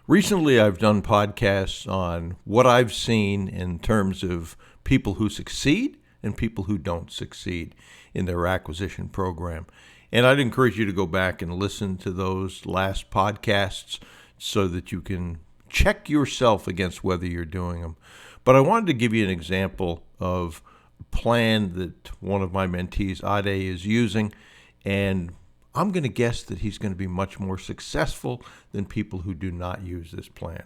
Recently, I've done podcasts on what I've seen in terms of people who succeed and people who don't succeed in their acquisition program. And I'd encourage you to go back and listen to those last podcasts so that you can check yourself against whether you're doing them. But I wanted to give you an example of a plan that one of my mentees, Ade, is using, and I'm going to guess that he's going to be much more successful than people who do not use this plan.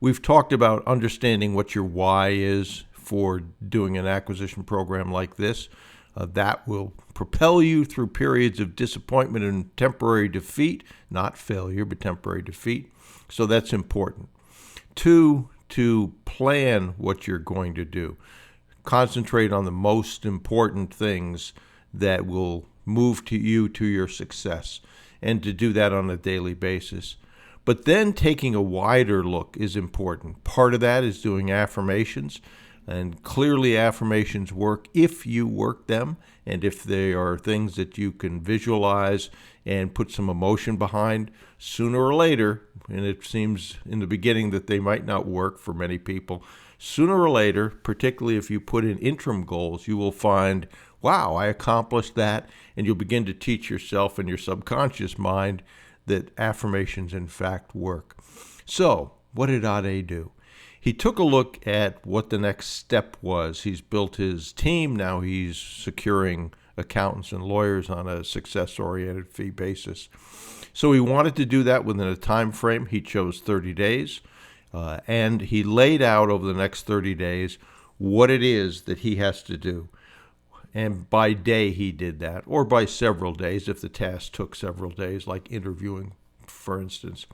We've talked about understanding what your why is for doing an acquisition program like this. That will propel you through periods of disappointment and temporary defeat, not failure, but temporary defeat. So that's important. 2, to plan what you're going to do. Concentrate on the most important things that will move you to your success, and to do that on a daily basis. But then taking a wider look is important. Part of that is doing affirmations, and clearly affirmations work if you work them, and if they are things that you can visualize and put some emotion behind. Sooner or later, and it seems in the beginning that they might not work for many people, sooner or later, particularly if you put in interim goals, you will find, wow, I accomplished that, and you'll begin to teach yourself and your subconscious mind that affirmations in fact work. So, what did Ade do? He took a look at what the next step was. He's built his team. Now he's securing accountants and lawyers on a success-oriented fee basis. So he wanted to do that within a time frame. He chose 30 days, and he laid out over the next 30 days what it is that he has to do. And by day he did that, or by several days if the task took several days, like interviewing, for instance.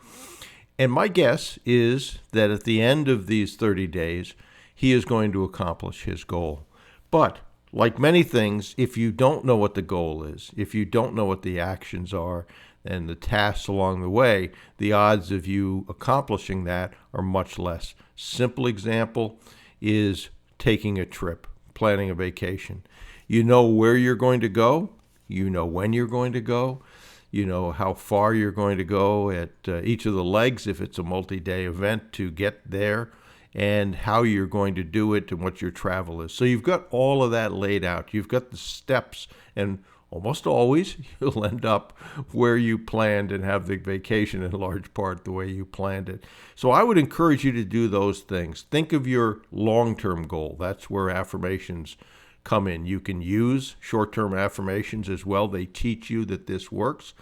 And my guess is that at the end of these 30 days, he is going to accomplish his goal. But like many things, if you don't know what the goal is, if you don't know what the actions are and the tasks along the way, the odds of you accomplishing that are much less. Simple example is taking a trip, planning a vacation. You know where you're going to go. You know when you're going to go. You know how far you're going to go at each of the legs if it's a multi-day event to get there, and how you're going to do it and what your travel is. So you've got all of that laid out. You've got the steps, and almost always you'll end up where you planned and have the vacation in large part the way you planned it. So I would encourage you to do those things. Think of your long-term goal. That's where affirmations come in. You can use short-term affirmations as well. They teach you that this works.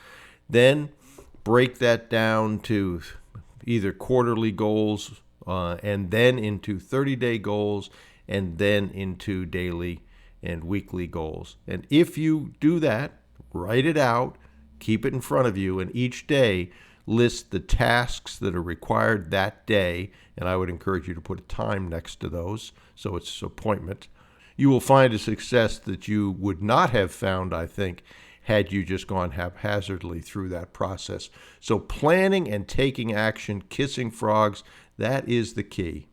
Then break that down to either quarterly goals and then into 30-day goals and then into daily and weekly goals. And if you do that, write it out, keep it in front of you, and each day list the tasks that are required that day. And I would encourage you to put a time next to those so it's an appointment. You will find a success that you would not have found, I think, had you just gone haphazardly through that process. So planning and taking action, kissing frogs, that is the key.